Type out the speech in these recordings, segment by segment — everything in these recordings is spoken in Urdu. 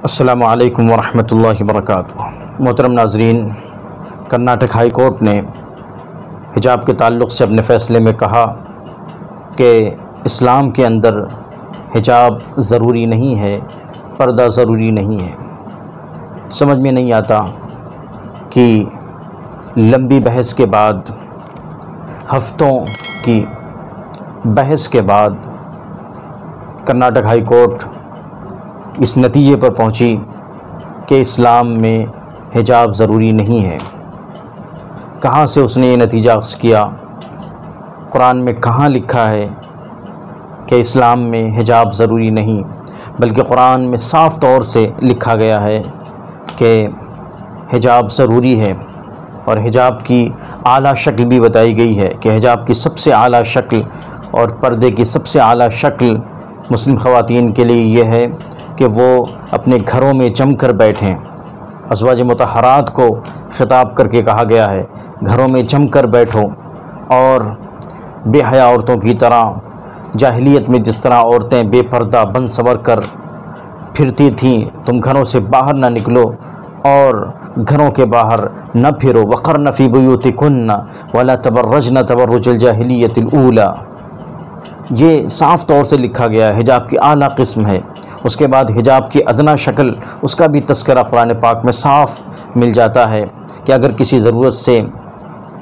السلام علیکم ورحمۃ اللہ وبرکاتہ۔ محترم ناظرین، کرناٹک ہائی کورٹ نے حجاب کے تعلق سے اپنے فیصلے میں کہا کہ اسلام کے اندر حجاب ضروری نہیں ہے، پردہ ضروری نہیں ہے۔ سمجھ میں نہیں آتا کہ لمبی بحث کے بعد، ہفتوں کی بحث کے بعد کرناٹک ہائی کورٹ اس نتیجے پر پہنچی کہ اسلام میں حجاب ضروری نہیں ہے۔ کہاں سے اس نے یہ نتیجہ اخذ کیا؟ قرآن میں کہاں لکھا ہے کہ اسلام میں حجاب ضروری نہیں؟ بلکہ قرآن میں صاف طور سے لکھا گیا ہے کہ حجاب ضروری ہے، اور حجاب کی اعلیٰ شکل بھی بتائی گئی ہے کہ حجاب کی سب سے اعلیٰ شکل اور پردے کی سب سے اعلیٰ شکل مسلم خواتین کے لیے یہ ہے کہ وہ اپنے گھروں میں جم کر بیٹھیں۔ ازواج مطہرات کو خطاب کر کے کہا گیا ہے گھروں میں جم کر بیٹھو، اور بے حیا عورتوں کی طرح، جاہلیت میں جس طرح عورتیں بے پردہ بن سنور کر پھرتی تھیں، تم گھروں سے باہر نہ نکلو اور گھروں کے باہر نہ پھرو۔ وقرن فی بیوتکن ولا تبرجن تبرج الجاہلیت الاولی، یہ صاف طور سے لکھا گیا ہے، حجاب کی اعلیٰ قسم ہے۔ اس کے بعد حجاب کی ادنیٰ شکل، اس کا بھی تذکرہ قرآن پاک میں صاف مل جاتا ہے کہ اگر کسی ضرورت سے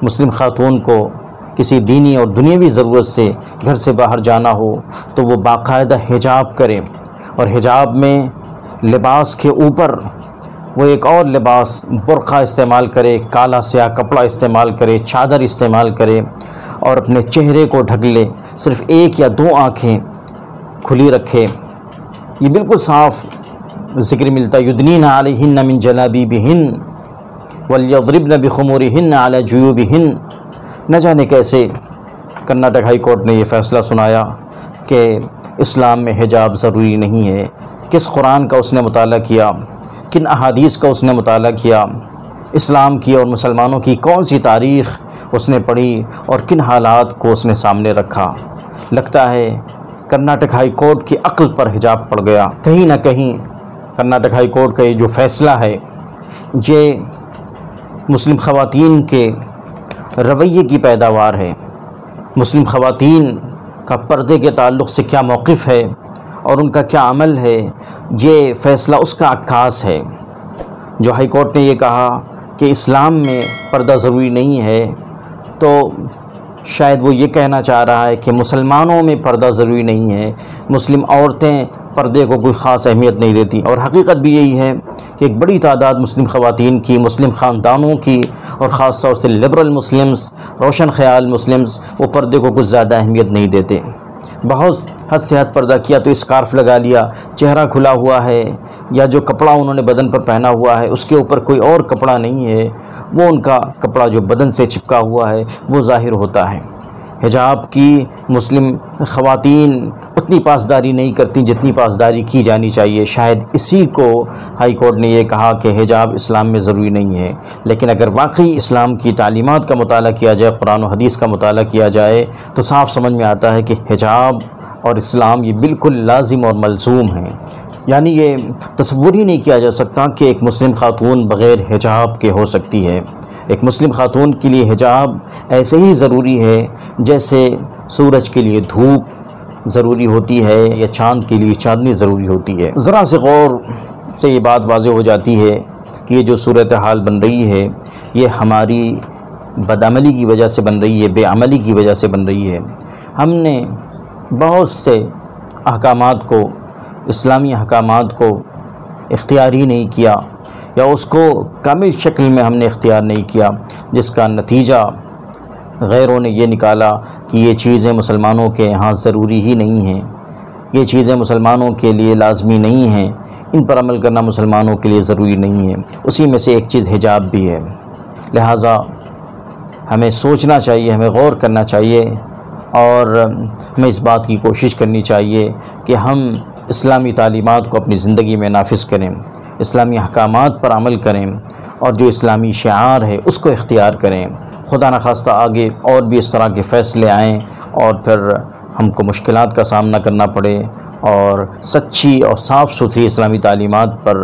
مسلم خاتون کو کسی دینی اور دنیاوی ضرورت سے گھر سے باہر جانا ہو تو وہ باقاعدہ حجاب کرے، اور حجاب میں لباس کے اوپر وہ ایک اور لباس برقع استعمال کرے، کالا سیاہ کپڑا استعمال کرے، چادر استعمال کرے، اور اپنے چہرے کو ڈھک لے، صرف ایک یا دو آنکھیں کھلی رکھے۔ یہ بالکل صاف ذکر ملتا ہے، یدنین علیہن من جلابیبہن ولیضربن بخمورہن علی جیوبہن۔ نہ جانے کیسے کرناٹک ہائی کورٹ نے یہ فیصلہ سنایا کہ اسلام میں حجاب ضروری نہیں ہے۔ کس قرآن کا اس نے مطالعہ کیا؟ کن احادیث کا اس نے مطالعہ کیا؟ اسلام کی اور مسلمانوں کی کون سی تاریخ اس نے پڑھی اور کن حالات کو اس نے سامنے رکھا؟ لگتا ہے کرناٹک ہائی کورٹ کی عقل پر حجاب پڑ گیا۔ کہیں نہ کہیں کرناٹک ہائی کورٹ کا یہ جو فیصلہ ہے یہ مسلم خواتین کے رویے کی پیداوار ہے۔ مسلم خواتین کا پردے کے تعلق سے کیا موقف ہے اور ان کا کیا عمل ہے، یہ فیصلہ اس کا عکاس ہے۔ جو ہائی کورٹ نے یہ کہا کہ اسلام میں پردہ ضروری نہیں ہے، تو شاید وہ یہ کہنا چاہ رہا ہے کہ مسلمانوں میں پردہ ضروری نہیں ہے، مسلم عورتیں پردے کو کوئی خاص اہمیت نہیں دیتی۔ اور حقیقت بھی یہی ہے کہ ایک بڑی تعداد مسلم خواتین کی، مسلم خاندانوں کی، اور خاص طور سے لبرل مسلمز، روشن خیال مسلمز، وہ پردے کو کچھ زیادہ اہمیت نہیں دیتے۔ بہت حد سے حد پردہ کیا تو اسکارف لگا لیا، چہرہ کھلا ہوا ہے، یا جو کپڑا انہوں نے بدن پر پہنا ہوا ہے اس کے اوپر کوئی اور کپڑا نہیں ہے، وہ ان کا کپڑا جو بدن سے چپکا ہوا ہے وہ ظاہر ہوتا ہے۔ حجاب کی مسلم خواتین اتنی پاسداری نہیں کرتی جتنی پاسداری کی جانی چاہیے۔ شاید اسی کو ہائی کورٹ نے یہ کہا کہ حجاب اسلام میں ضروری نہیں ہے۔ لیکن اگر واقعی اسلام کی تعلیمات کا مطالعہ کیا جائے، قرآن و حدیث کا مطالعہ کیا جائے، تو صاف سمجھ میں آتا ہے کہ حجاب اور اسلام یہ بالکل لازم اور ملزوم ہیں۔ یعنی یہ تصور ہی نہیں کیا جا سکتا کہ ایک مسلم خاتون بغیر حجاب کے ہو سکتی ہے۔ ایک مسلم خاتون کے لیے حجاب ایسے ہی ضروری ہے جیسے سورج کے لیے دھوپ ضروری ہوتی ہے یا چاند کے لیے چاندنی ضروری ہوتی ہے۔ ذرا سے غور سے یہ بات واضح ہو جاتی ہے کہ یہ جو صورتحال بن رہی ہے یہ ہماری بدعملی کی وجہ سے بن رہی ہے، بے عملی کی وجہ سے بن رہی ہے۔ ہم نے بہت سے احکامات کو، اسلامی احکامات کو اختیار ہی نہیں کیا، یا اس کو کامل شکل میں ہم نے اختیار نہیں کیا، جس کا نتیجہ غیروں نے یہ نکالا کہ یہ چیزیں مسلمانوں کے یہاں ضروری ہی نہیں ہیں، یہ چیزیں مسلمانوں کے لیے لازمی نہیں ہیں، ان پر عمل کرنا مسلمانوں کے لیے ضروری نہیں ہے۔ اسی میں سے ایک چیز حجاب بھی ہے۔ لہٰذا ہمیں سوچنا چاہیے، ہمیں غور کرنا چاہیے، اور ہمیں اس بات کی کوشش کرنی چاہیے کہ ہم اسلامی تعلیمات کو اپنی زندگی میں نافذ کریں، اسلامی احکامات پر عمل کریں، اور جو اسلامی شعار ہے اس کو اختیار کریں۔ خدا نخواستہ آگے اور بھی اس طرح کے فیصلے آئیں اور پھر ہم کو مشکلات کا سامنا کرنا پڑے، اور سچی اور صاف ستھری اسلامی تعلیمات پر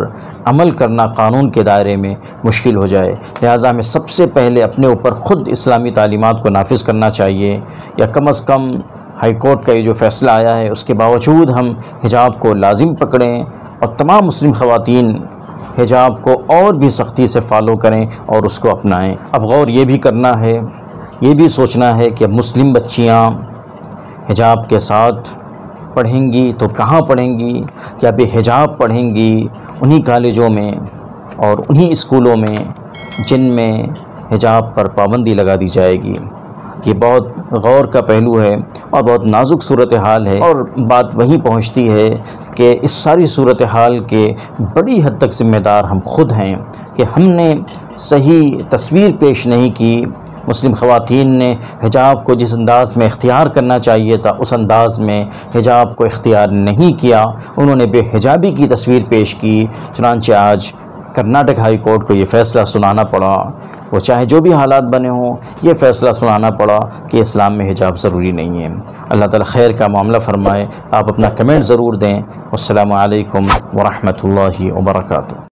عمل کرنا قانون کے دائرے میں مشکل ہو جائے۔ لہٰذا ہمیں سب سے پہلے اپنے اوپر خود اسلامی تعلیمات کو نافذ کرنا چاہیے، یا کم از کم ہائی کورٹ کا یہ جو فیصلہ آیا ہے اس کے باوجود ہم حجاب کو لازم پکڑیں اور تمام مسلم خواتین حجاب کو اور بھی سختی سے فالو کریں اور اس کو اپنائیں۔ اب غور یہ بھی کرنا ہے، یہ بھی سوچنا ہے کہ اب مسلم بچیاں حجاب کے ساتھ پڑھیں گی تو کہاں پڑھیں گی، یا بے حجاب پڑھیں گی انہی کالجوں میں اور انہی اسکولوں میں جن میں حجاب پر پابندی لگا دی جائے گی۔ یہ بہت غور کا پہلو ہے اور بہت نازک صورتحال ہے، اور بات وہیں پہنچتی ہے کہ اس ساری صورتحال کے بڑی حد تک ذمہ دار ہم خود ہیں کہ ہم نے صحیح تصویر پیش نہیں کی۔ مسلم خواتین نے حجاب کو جس انداز میں اختیار کرنا چاہیے تھا اس انداز میں حجاب کو اختیار نہیں کیا، انہوں نے بے حجابی کی تصویر پیش کی، چنانچہ آج کرناٹک ہائی کورٹ کو یہ فیصلہ سنانا پڑا، وہ چاہے جو بھی حالات بنے ہوں یہ فیصلہ سنانا پڑا کہ اسلام میں حجاب ضروری نہیں ہے۔ اللہ تعالیٰ خیر کا معاملہ فرمائے۔ آپ اپنا کمنٹ ضرور دیں۔ والسلام علیکم ورحمۃ اللہ وبرکاتہ۔